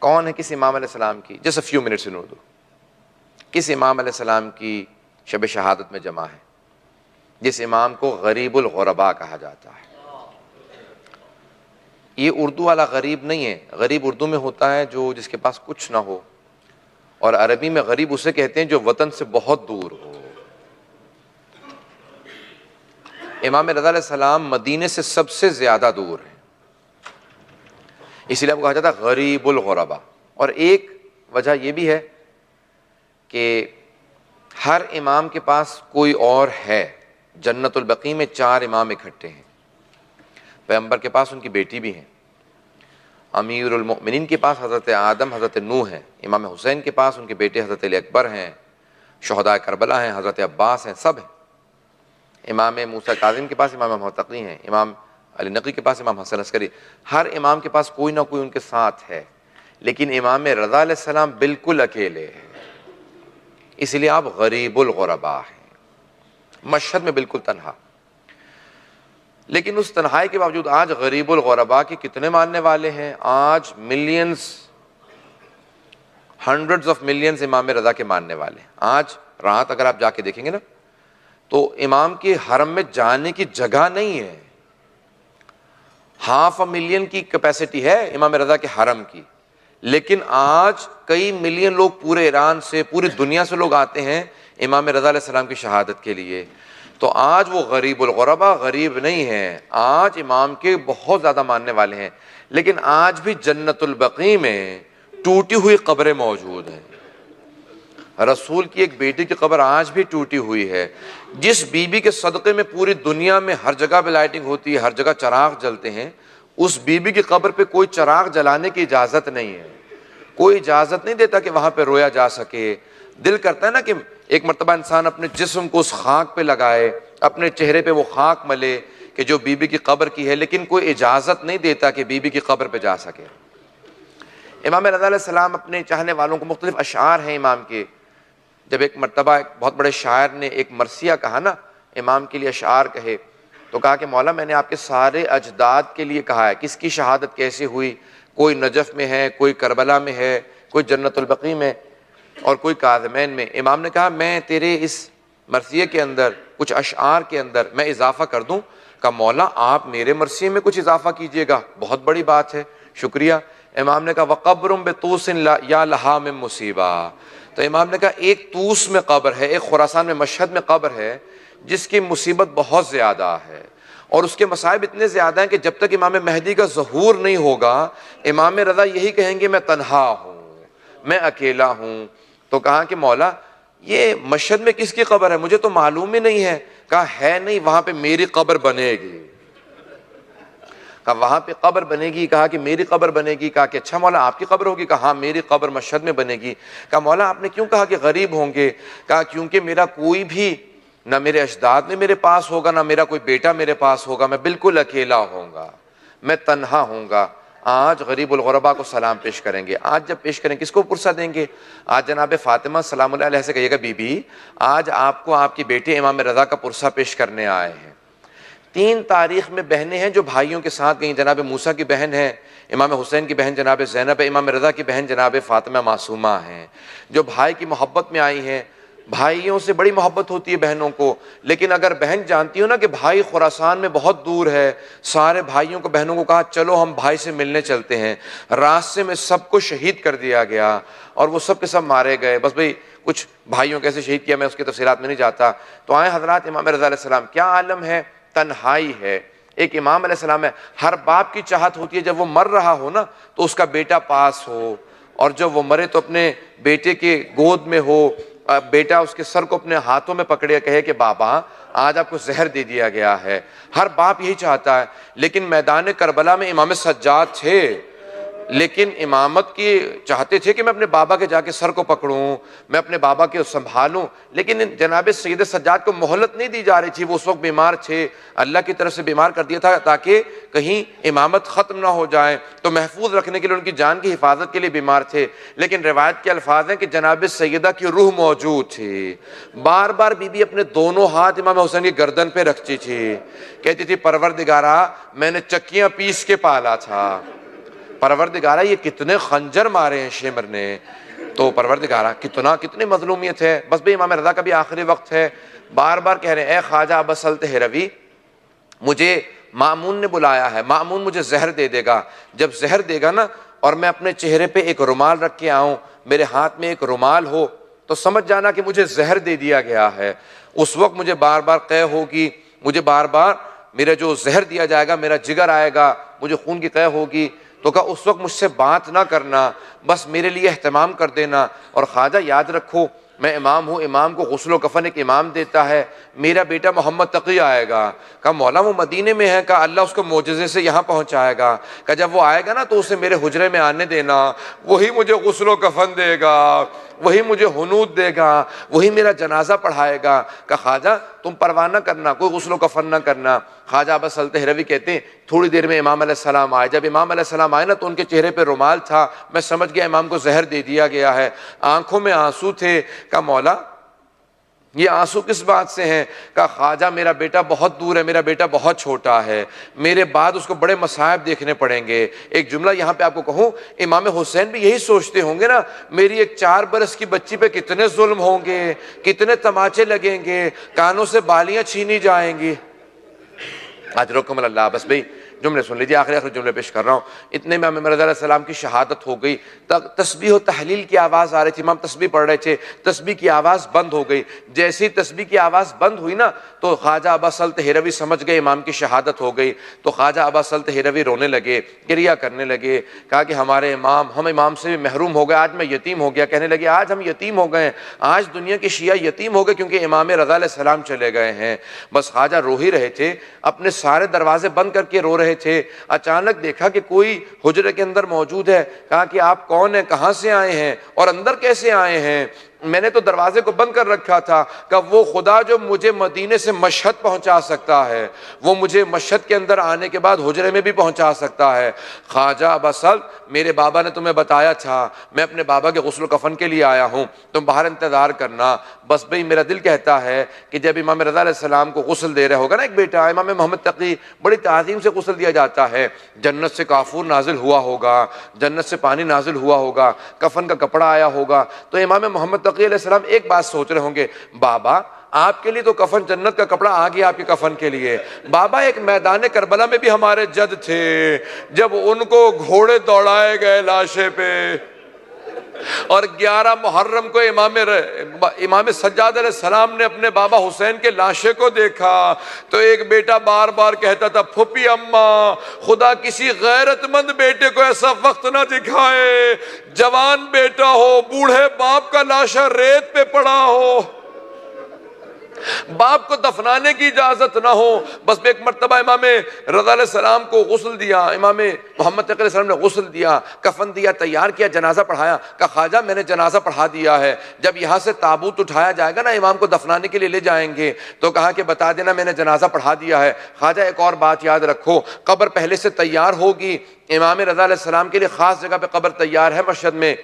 कौन है किस इमाम अलैहि सलाम की, just a few minutes in Urdu, किस इमाम अलैहि सलाम की शब शहादत में जमा है, जिस इमाम को गरीबुल गुरबा कहा जाता है. یہ اردو والا غریب نہیں ہے. غریب اردو میں ہوتا ہے جو جس کے پاس کچھ نہ ہو, اور عربی میں غریب اسے کہتے ہیں جو وطن سے بہت دور ہو. امام رضا علیہ السلام مدینے سے سب سے زیادہ دور ہیں, اسی لیے آپ کو کہا جاتا ہے غریب الغربا. اور ایک وجہ یہ بھی ہے کہ ہر امام کے پاس کوئی اور ہے. جنت البقیع میں 4 امام اکٹھے ہیں. پیغمبر کے پاس ان کی بیٹی بھی ہیں. امیر المؤمنین کے پاس حضرت آدم حضرت نوح ہیں. امام حسین کے پاس ان کے بیٹے حضرت علی اکبر ہیں. شہداء کربلا ہیں, حضرت عباس ہیں, سب ہیں. امام موسیٰ کاظم کے پاس امام محمد تقی ہیں. امام علی نقی کے پاس امام حسن عسکری. ہر امام کے پاس کوئی نہ کوئی ان کے ساتھ ہے. لیکن امام رضا علیہ السلام بالکل اکیلے ہیں, اس لیے آپ غریب الغربا ہیں, مشہد میں بالکل تنہا. لیکن اس تنہائی کے باوجود آج غریب الغربا کے کتنے ماننے والے ہیں؟ آج ملینز, ہنڈریڈز آف ملینز امام رضا کے ماننے والے ہیں. آج رات اگر آپ جا کے دیکھیں گے نا تو امام کے حرم میں جانے کی جگہ نہیں ہے. 500,000 کی کیپیسٹی ہے امام رضا کے حرم کی, لیکن آج کئی ملین لوگ پورے ایران سے, پوری دنیا سے لوگ آتے ہیں امام رضا علیہ السلام کی شہادت کے لیے. تو آج وہ غریب الغربا غریب نہیں ہیں, آج امام کے بہت زیادہ ماننے والے ہیں. لیکن آج بھی جنت البقیع میں ٹوٹی ہوئی قبریں موجود ہیں. رسول کی ایک بیٹی کی قبر آج بھی ٹوٹی ہوئی ہے. جس بی بی کے صدقے میں پوری دنیا میں ہر جگہ پہ لائٹنگ ہوتی ہے, ہر جگہ چراغ جلتے ہیں, اس بی بی کی قبر پہ کوئی چراغ جلانے کی اجازت نہیں ہے. کوئی اجازت نہیں دیتا کہ وہاں پہ رویا جا سکے. دل کرتا ہے نا کہ ایک مرتبہ انسان اپنے جسم کو اس خاک پہ لگائے, اپنے چہرے پہ وہ خاک ملے کہ جو بی بی کی قبر کی ہے, لیکن کوئی اجازت نہیں دیتا کہ بی بی کی قبر پہ جا سکے. امام رضا علیہ السلام اپنے چاہنے والوں کو مختلف اشعار ہیں امام کے. جب ایک مرتبہ ایک بہت بڑے شاعر نے ایک مرثیہ کہا نا, امام کے لیے اشعار کہے, تو کہا کہ مولا میں نے آپ کے سارے اجداد کے لیے کہا ہے, کس کی شہادت کیسے ہوئی, کوئی نجف میں ہے, کوئی کربلا میں ہے, کوئی جنت البقیع میں, اور کوئی کاظمین میں. امام نے کہا میں تیرے اس مرثیے کے اندر کچھ اشعار کے اندر میں اضافہ کر دوں. کہا مولا آپ میرے مرثیے میں کچھ اضافہ کیجئے گا, بہت بڑی بات ہے, شکریہ. امام نے کہا وَقَبْرٌ بِطُوسٍ یا لَهَا مِن مُصِیبَہ. تو امام نے کہا ایک طوس میں قبر ہے, ایک خراسان میں مشہد میں قبر ہے جس کی مصیبت بہت زیادہ ہے, اور اس کے مصائب اتنے زیادہ ہیں کہ جب تک امام مہدی کا ظہور نہیں ہوگا امام رضا یہی کہیں گے میں تنہا ہوں, میں اکیلا ہوں. تو کہا کہ مولا یہ مشہد میں کس کی قبر ہے, مجھے تو معلوم ہی نہیں ہے. کہا ہے نہیں, وہاں پہ میری قبر بنے گی. کہا وہاں پہ قبر بنے گی. کہا کہ میری قبر بنے گی. کہا کہ اچھا مولا آپ کی قبر ہوگی. کہا ہاں میری قبر مشہد میں بنے گی. کہا مولا آپ نے کیوں کہا کہ غریب ہوں گے؟ کہا کیونکہ میرا کوئی بھی نہ میرے اجداد میں میرے پاس ہوگا, نہ میرا کوئی بیٹا میرے پاس ہوگا, میں بالکل اکیلا ہوں گا, میں تنہا ہوں گا. آج غریب الغربا کو سلام پیش کریں گے. آج جب پیش کریں کس کو پرسہ دیں گے؟ آج جناب فاطمہ سلام اللہ علیہ سے کہیے گا بی بی آج آپ کو آپ کی بیٹے امام رضا کا پرسہ پیش کرنے آئے ہیں. 3 تاریخ میں بہنیں ہیں جو بھائیوں کے ساتھ گئیں. جناب موسیٰ کی بہن ہے, امام حسین کی بہن جناب زینب ہے, امام رضا کی بہن جناب فاطمہ معصومہ ہیں, جو بھائی کی محبت میں آئی ہیں. بھائیوں سے بڑی محبت ہوتی ہے بہنوں کو, لیکن اگر بہن جانتی ہو نا کہ بھائی خراسان میں بہت دور ہے, سارے بھائیوں کو بہنوں کو کہا چلو ہم بھائی سے ملنے چلتے ہیں. راستے میں سب کو شہید کر دیا گیا اور وہ سب کے سب مارے گئے. بس بھئی کچھ بھائیوں کیسے شہید کیا میں اس کی تفصیلات میں نہیں جاتا. تو آئے حضرات امام رضا علیہ السلام, کیا عالم ہے, تنہائی ہے. ایک امام علیہ السلام ہے, ہر باپ کی چاہت ہوتی ہے جب وہ مر رہا ہو نا تو اس کا بیٹا پاس ہو, اور جب وہ مرے تو اپنے بیٹے کے گود میں ہو, بیٹا اس کے سر کو اپنے ہاتھوں میں پکڑے کہے کہ بابا آج آپ کو زہر دے دیا گیا ہے. ہر باپ یہی چاہتا ہے. لیکن میدان کربلا میں امام سجاد تھے, لیکن امامت کی چاہتے تھے کہ میں اپنے بابا کے جا کے سر کو پکڑوں, میں اپنے بابا کے سنبھالوں, لیکن جناب سید سجاد کو مہلت نہیں دی جا رہی تھی. وہ اس وقت بیمار تھے, اللہ کی طرف سے بیمار کر دیا تھا تاکہ کہیں امامت ختم نہ ہو جائے, تو محفوظ رکھنے کے لیے ان کی جان کی حفاظت کے لیے بیمار تھے. لیکن روایت کے الفاظ ہیں کہ جناب سیدہ کی روح موجود تھی. بار بار بی بی اپنے دونوں ہاتھ امام حسین کی گردن پہ رکھتی تھی, کہتی تھی پروردگارا میں نے چکیاں پیس کے پالا تھا, پروردگارہ یہ کتنے خنجر مارے ہیں شمر نے, تو پروردگارہ کتنی مظلومیت ہے. بس بھی امام رضا کا بھی آخری وقت ہے, بار بار کہہ رہے ہیں اے خواجہ اباسلط ہروی مجھے مامون نے بلایا ہے، مامون مجھے زہر دے دے گا، جب زہر دے گا نا اور میں اپنے چہرے پہ ایک رومال رکھ کے آؤں، میرے ہاتھ میں ایک رومال ہو، تو سمجھ جانا کہ مجھے زہر دے دیا گیا ہے۔ اس وقت مجھے بار بار قے ہوگی، مجھے بار بار میرا جو زہر دیا جائے گا، میرا جگر آئے گا، مجھے خون کی قے ہوگی، تو کہا اس وقت مجھ سے بات نہ کرنا، بس میرے لیے اہتمام کر دینا، اور خواجہ یاد رکھو میں امام ہوں، امام کو غسل و کفن ایک امام دیتا ہے، میرا بیٹا محمد تقی آئے گا۔ کہا مولا وہ مدینے میں ہے، کہا اللہ اس کو معجزے سے یہاں پہنچائے گا، کہا جب وہ آئے گا نا تو اسے میرے حجرے میں آنے دینا، وہی مجھے غسل و کفن دے گا، وہی مجھے ہنود دے گا، وہی میرا جنازہ پڑھائے گا۔ کہا خواجہ تم پرواہ نہ کرنا، کوئی غسل و کفن نہ کرنا۔ خواجہ اباسلط ہروی کہتے ہیں تھوڑی دیر میں امام علیہ السلام آئے، جب امام علیہ السلام آئے نا تو ان کے چہرے پہ رومال تھا، میں سمجھ گیا امام کو زہر دے دیا گیا ہے، آنکھوں میں آنسو تھے۔ کہا مولا یہ آنسو کس بات سے ہیں؟ کہا خواجہ میرا بیٹا بہت دور ہے، میرا بیٹا بہت چھوٹا ہے، میرے بعد اس کو بڑے مصائب دیکھنے پڑیں گے۔ ایک جملہ یہاں پہ آپ کو کہوں، امام حسین بھی یہی سوچتے ہوں گے نا، میری ایک 4 برس کی بچی پہ کتنے ظلم ہوں گے، کتنے تماچے لگیں گے، کانوں سے بالیاں چھینی جائیں گی۔ آج رکم اللہ، بس بھئی جملے سن لیجیے، آخری جملے پیش کر رہا ہوں۔ اتنے میں امام رضا علیہ السلام کی شہادت ہو گئی، تسبیح و تحلیل کی آواز آ رہی تھی، امام تسبیح پڑھ رہے تھے، تسبیح کی آواز بند ہو گئی۔ جیسی تسبیح کی آواز بند ہوئی نا تو خواجہ اباسلط ہروی سمجھ گئے امام کی شہادت ہو گئی، تو خواجہ اباسلط ہروی رونے لگے، گریہ کرنے لگے، کہا کہ ہمارے امام، ہم امام سے بھی محروم ہو گئے، آج میں یتیم ہو گیا۔ کہنے لگے آج ہم یتیم ہو گئے، آج دنیا کے شیعہ یتیم ہو گئے کیونکہ امام رضا علیہ السلام چلے گئے ہیں۔ بس خواجہ رو ہی رہے تھے، اپنے سارے دروازے بند کر کے رو رہے تھے، اچانک دیکھا کہ کوئی حجرے کے اندر موجود ہے۔ کہا کہ آپ کون ہیں، کہاں سے آئے ہیں اور اندر کیسے آئے ہیں؟ میں نے تو دروازے کو بند کر رکھا تھا۔ کہ وہ خدا جو مجھے مدینے سے مشہد پہنچا سکتا ہے، وہ مجھے مشہد کے اندر آنے کے بعد حجرے میں بھی پہنچا سکتا ہے۔ خواجہ اباسلط میرے بابا نے تمہیں بتایا تھا، میں اپنے بابا کے غسل و کفن کے لیے آیا ہوں، تم باہر انتظار کرنا۔ بس بھئی میرا دل کہتا ہے کہ جب امام رضا علیہ السلام کو غسل دے رہے ہوگا نا ایک بیٹا، امام محمد تقی بڑی تعظیم سے غسل دیا جاتا ہے، جنت سے کافور نازل ہوا ہوگا، جنت سے پانی نازل ہوا ہوگا، کفن کا کپڑا آیا ہوگا، تو امام محمد تقی علیہ السلام ایک بات سوچ رہے ہوں گے، بابا آپ کے لیے تو کفن جنت کا کپڑا آ گیا آپ کے کفن کے لیے، بابا ایک میدان کربلا میں بھی ہمارے جد تھے، جب ان کو گھوڑے دوڑائے گئے لاشے پہ، اور 11 محرم کو امام سجاد علیہ السلام نے اپنے بابا حسین کے لاشے کو دیکھا تو ایک بیٹا بار بار کہتا تھا پھوپھی اماں خدا کسی غیرت مند بیٹے کو ایسا وقت نہ دکھائے، جوان بیٹا ہو، بوڑھے باپ کا لاشا ریت پہ پڑا ہو، باپ کو دفنانے کی اجازت نہ ہو۔ بس ایک مرتبہ امام رضا علیہ السلام کو غسل دیا، امام محمد تقی علیہ السلام نے غسل دیا، کفن دیا، تیار کیا، جنازہ پڑھایا۔ کہا خواجہ میں نے جنازہ پڑھا دیا ہے، جب یہاں سے تابوت اٹھایا جائے گا نا امام کو دفنانے کے لیے لے جائیں گے تو کہا کہ بتا دینا میں نے جنازہ پڑھا دیا ہے۔ خواجہ ایک اور بات یاد رکھو، قبر پہلے سے تیار ہوگی، امام رضا علیہ السلام کے لیے خاص جگہ پہ قبر تیار ہے مشہد میں۔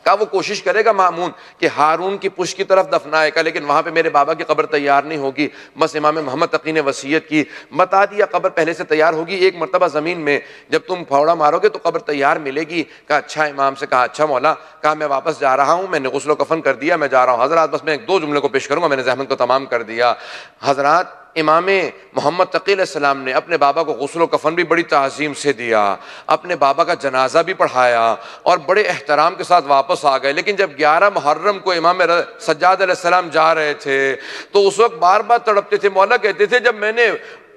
کہا وہ کوشش کرے گا مامون کہ ہارون کی پشت کی طرف دفنائے گا، لیکن وہاں پہ میرے بابا کی قبر تیار نہیں ہوگی۔ بس امام محمد تقی نے وصیت کی، بتا دیا قبر پہلے سے تیار ہوگی، ایک مرتبہ زمین میں جب تم پھوڑا مارو گے تو قبر تیار ملے گی۔ کہا اچھا امام سے، کہا اچھا مولا، کہا میں واپس جا رہا ہوں، میں نے غسل و کفن کر دیا، میں جا رہا ہوں۔ حضرات بس میں ایک 2 جملے کو پیش کروں گا، میں نے زحمت کو تمام کر دیا۔ حضرات امام محمد تقی علیہ السلام نے اپنے بابا کو غسل و کفن بھی بڑی تعظیم سے دیا، اپنے بابا کا جنازہ بھی پڑھایا اور بڑے احترام کے ساتھ واپس آ گئے۔ لیکن جب 11 محرم کو امام سجاد علیہ السلام جا رہے تھے تو اس وقت بار بار تڑپتے تھے، مولا کہتے تھے جب میں نے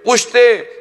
پشت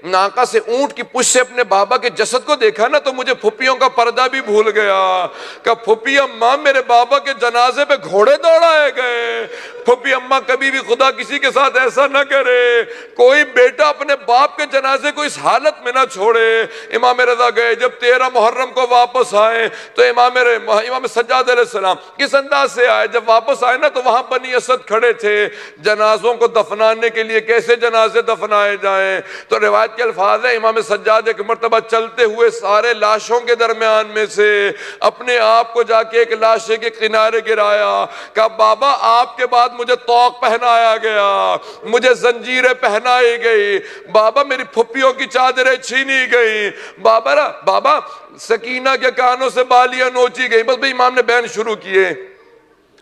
ناقہ سے، اونٹ کی پشت سے اپنے بابا کے جسد کو دیکھا نا تو مجھے پھپھیوں کا پردہ بھی بھول گیا۔ کہ پھپھی اماں میرے بابا کے جنازے پہ گھوڑے دوڑائے گئے، پھپھی اماں کبھی بھی خدا کسی کے ساتھ ایسا نہ کرے، کوئی بیٹا اپنے باپ کے جنازے کو اس حالت میں نہ چھوڑے۔ امام رضا گئے، جب 13 محرم کو واپس آئے تو امام سجاد علیہ السلام کس انداز سے آئے، جب واپس آئے نا تو وہاں بنی اسد کھڑے تھے جنازوں کو دفنانے کے لیے، کیسے جنازے دفنائے جائیں۔ تو روایت کے الفاظ ہے امام سجاد ایک مرتبہ چلتے ہوئے سارے لاشوں کے درمیان میں سے اپنے آپ کو جا کے ایک لاشے کے کنارے گرایا۔ کہا بابا آپ کے بعد مجھے طوق پہنایا گیا، مجھے زنجیریں پہنائی گئی، بابا میری پھپھیوں کی چادریں چھینی گئی، بابا سکینہ کے کانوں سے بالیاں نوچی گئی۔ بس بھئی امام نے بیان شروع کیے،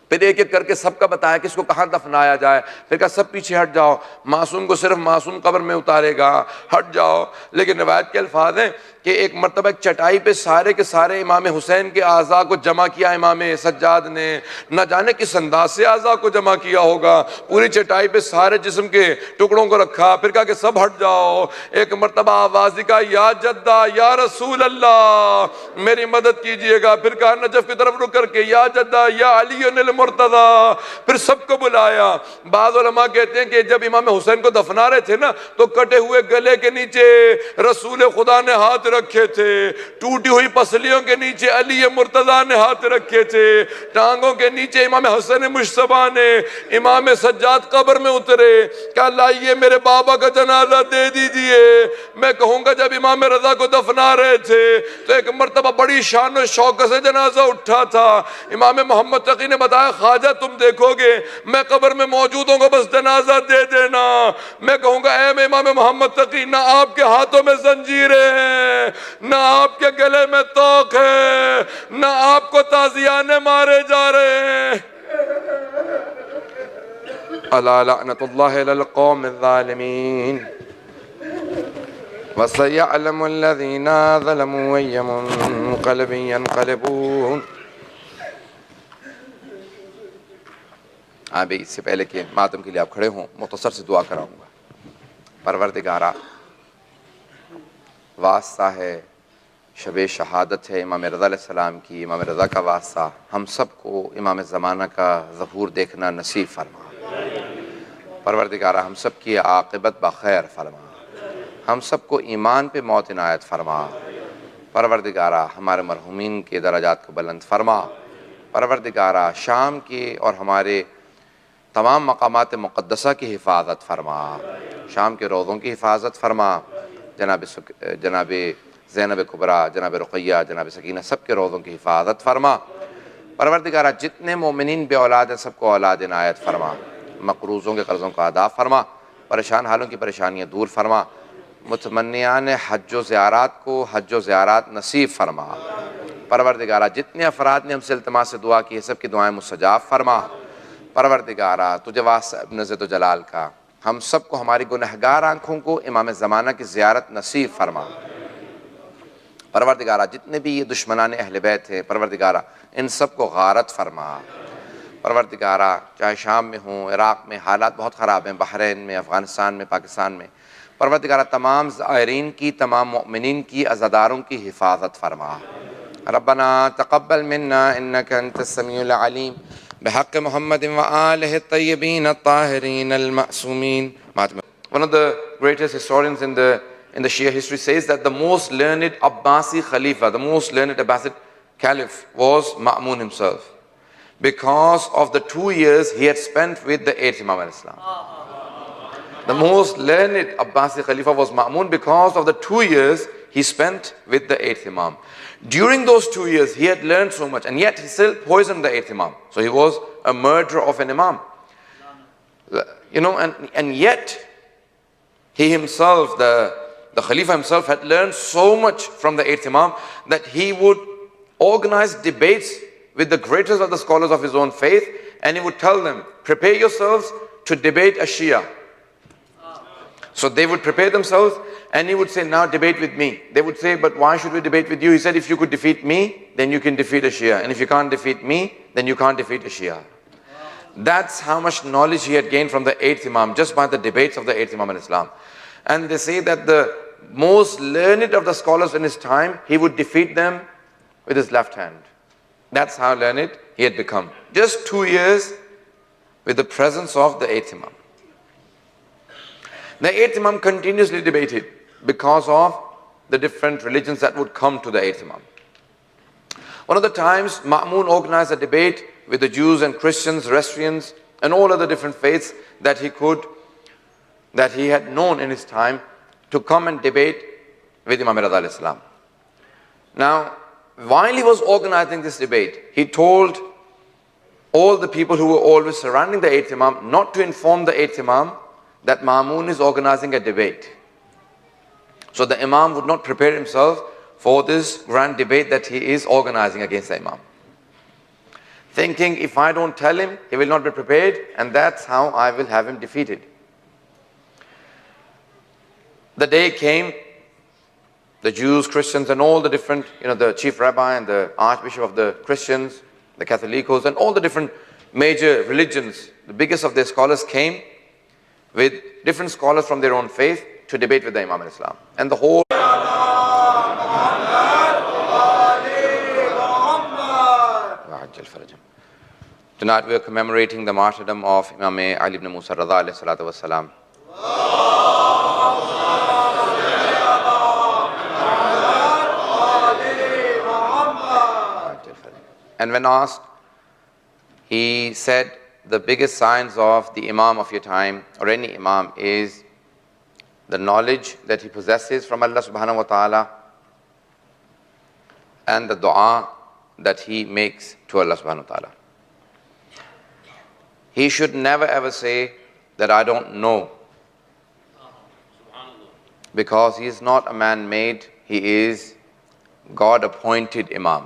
پھر ایک ایک کر کے سب کا بتایا کہ اس کو کہاں دفنایا جائے. پھر کہا سب پیچھے ہٹ جاؤ, معصوم کو صرف معصوم قبر میں اتارے گا, ہٹ جاؤ. لیکن روایت کے الفاظ ہیں کہ ایک مرتبہ ایک چٹائی پہ سارے کے سارے امام حسین کے اعضاء کو جمع کیا امام سجاد نے. نہ جانے کس انداز سے اعضاء کو جمع کیا ہوگا, پوری چٹائی پہ سارے جسم کے ٹکڑوں کو رکھا. پھر کہا کہ سب ہٹ جاؤ. ایک مرتبہ آواز کا یا جدہ یا رسول اللہ میری مدد کیجئے گا. پھر کہا نجف کی طرف رک کر کے یا جدہ یا علی المرتضی. پھر سب کو بلایا. بعض علماء کہتے ہیں کہ جب امام حسین کو دفنا رہے تھے نا تو کٹے ہوئے گلے کے نیچے رسول خدا نے ہاتھ رکھے تھے, ٹوٹی ہوئی پسلیوں کے نیچے علی مرتضی نے ہاتھ رکھے تھے, ٹانگوں کے نیچے امام حسن مجتبیٰ نے. امام سجاد قبر میں اترے, کہا لائیے میرے بابا کا جنازہ دے دیجئے. میں کہوں گا جب امام رضا کو دفنا رہے تھے تو ایک مرتبہ بڑی شان و شوکت سے جنازہ اٹھا تھا. امام محمد تقی نے بتایا خواجہ تم دیکھو گے میں قبر میں موجود ہوں گا, بس جنازہ دے دینا. میں کہوں گا اے امام محمد تقی نہ آپ کے ہاتھوں میں زنجیریں ہیں, نہ آپ کے گلے میں طوق ہے, نہ آپ کو تازیانے مارے جا رہے ہیں. الا لعنت اللہ علی القوم الظالمین وسيعلم الذين ظلموا أي منقلب ينقلبون. ابھی اس سے پہلے کہ ماتم کے لیے آپ کھڑے ہوں مختصر سے دعا کراؤں گا. پروردگارا واسطہ ہے, شب شہادت ہے امام رضا علیہ السلام کی, امام رضا کا واسطہ ہم سب کو امام زمانہ کا ظہور دیکھنا نصیب فرما. پروردگارا ہم سب کی عاقبت بخیر فرما, ہم سب کو ایمان پہ موت عنایت فرما. پروردگارا ہمارے مرحومین کے درجات کو بلند فرما. پروردگارا شام کے اور ہمارے تمام مقامات مقدسہ کی حفاظت فرما, شام کے روضوں کی حفاظت فرما. جناب زینب کبریٰ, جناب رقیہ, جناب سکینہ, سب کے روضوں کی حفاظت فرما. پروردگارا جتنے مومنین بے اولاد ہیں سب کو اولاد عنایت فرما. مقروضوں کے قرضوں کو ادا فرما, پریشان حالوں کی پریشانیاں دور فرما. متمنیان حج و زیارات کو حج و زیارات نصیب فرما. پروردگارا جتنے افراد نے ہم سے التماس سے دعا کی ہے سب کی دعائیں مستجاب فرما. پروردگارا تجھے واسطہ ابن عزت و جلال کا ہم سب کو ہماری گنہگار آنکھوں کو امام زمانہ کی زیارت نصیب فرما. پروردگارا جتنے بھی یہ دشمنان اہل بیت ہیں پروردگارا ان سب کو غارت فرما. پروردگارا چاہے شام میں ہوں, عراق میں حالات بہت خراب ہیں, بحرین میں, افغانستان میں, پاکستان میں, پروردگارا تمام زائرین کی, تمام مؤمنین کی, عزاداروں کی حفاظت فرما. ربنا تقبل منا انك انت السميع العليم بحق محمد وآلہ الطیبین الطاہرین المعصومین. One of the greatest historians in the Shia history says that the most learned Abbasi Khalifa, the most learned Abbasid caliph was Mamoon himself, because of the 2 years he had spent with the 8th Imam al-Islam. The most learned Abbasi Khalifa was Mamoon because of the 2 years he spent with the 8th Imam. During those 2 years he had learned so much, and yet he still poisoned the 8th Imam. So he was a murderer of an Imam. You know, and yet he himself, the Khalifa himself, had learned so much from the 8th Imam that he would organize debates with the greatest of the scholars of his own faith, and he would tell them, prepare yourselves to debate a Shia. So they would prepare themselves, and he would say, now debate with me. They would say, but why should we debate with you? He said, if you could defeat me, then you can defeat a Shia. And if you can't defeat me, then you can't defeat a Shia. That's how much knowledge he had gained from the 8th Imam, just by the debates of the 8th Imam al-Islam. And they say that the most learned of the scholars in his time, he would defeat them with his left hand. That's how learned he had become. Just 2 years with the presence of the 8th Imam. The 8th Imam continuously debated because of the different religions that would come to the 8th Imam. One of the times, Mamoon organized a debate with the Jews and Christians, Zoroastrians, and all other different faiths that he had known in his time, to come and debate with Imam Raza alayhi salam. Now, while he was organizing this debate, he told all the people who were always surrounding the 8th Imam not to inform the 8th Imam that Mamoon is organizing a debate. So the Imam would not prepare himself for this grand debate that he is organizing against the Imam. thinking if I don't tell him, he will not be prepared, and that's how I will have him defeated. The day came, the Jews, Christians, and all the different, the chief rabbi and the archbishop of the Christians, the Catholicos, and all the different major religions, the biggest of their scholars came with different scholars from their own faith to debate with the Imam al-Islam. And the whole... Tonight we are commemorating the martyrdom of Imam Ali Raza alayhi salatu wassalam. And when asked, he said the biggest signs of the Imam of your time or any Imam is the knowledge that he possesses from Allah subhanahu wa ta'ala and the dua that he makes to Allah subhanahu wa ta'ala. He should never ever say that I don't know, because he is not a man made, he is God appointed Imam.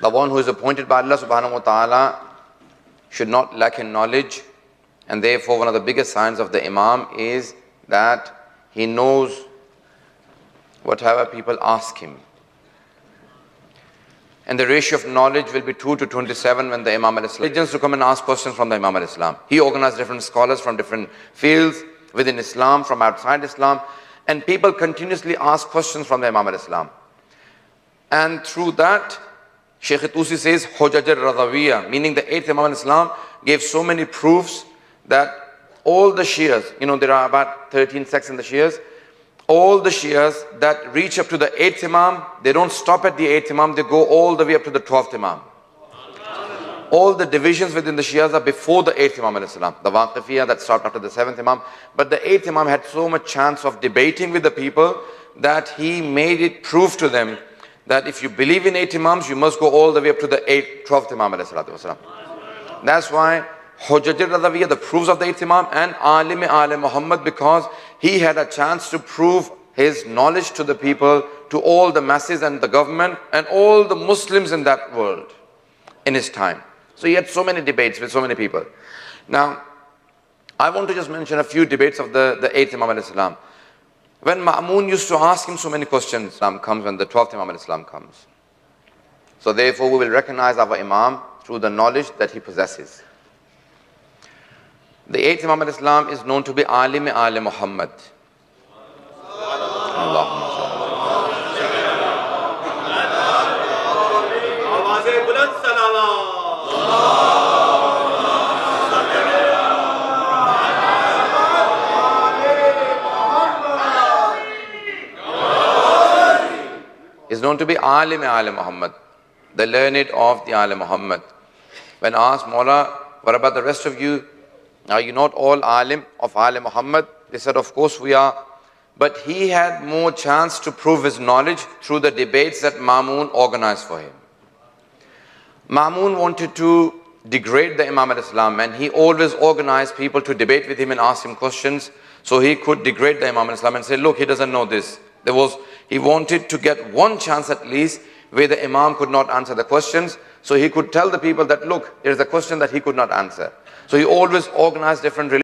The one who is appointed by Allah subhanahu wa ta'ala should not lack in knowledge, and therefore one of the biggest signs of the Imam is that he knows whatever people ask him. And the ratio of knowledge will be 2 to 27 when the Imam al-Islam religions to come and ask questions from the Imam al-Islam. He organized different scholars from different fields within Islam, from outside Islam, and people continuously ask questions from the Imam al-Islam. And through that, Shaykh Tusi says, Hujaj al-Radawiyya, meaning the 8th Imam al-Islam gave so many proofs that all the Shias, there are about 13 sects in the Shias, all the Shias that reach up to the 8th Imam, they don't stop at the 8th Imam, they go all the way up to the 12th Imam. All the divisions within the Shias are before the 8th Imam al-Islam. The Waqifiyya that stopped after the 7th Imam. But the 8th Imam had so much chance of debating with the people that he made it prove to them that if you believe in 8 Imams, you must go all the way up to the 12th Imam al-Islam. That's why Hujjaj al-Radawiyya, the proofs of the 8th Imam, and Alim Ali Muhammad, because he had a chance to prove his knowledge to the people, to all the masses and the government and all the Muslims in that world in his time. So he had so many debates with so many people. Now, I want to just mention a few debates of the 8th Imam al-Islam. When Mamoon used to ask him so many questions, Islam comes when the 12th Imam al-Islam comes. So therefore we will recognize our Imam through the knowledge that he possesses. The 8th Imam al-Islam is known to be Alim Ali Muhammad. Allahumma is known to be Alim Ali Muhammad, the learned of the Ali Muhammad. When asked, Maula, what about the rest of you? Are you not all Alim of Ali Muhammad? They said, of course we are. But he had more chance to prove his knowledge through the debates that Mamoon organized for him. Mamoon wanted to degrade the Imam al-Islam, and he always organized people to debate with him and ask him questions so he could degrade the Imam al-Islam and say, look, he doesn't know this. He wanted to get one chance at least where the Imam could not answer the questions, so he could tell the people that, look, there is a question that he could not answer. So he always organized different religions.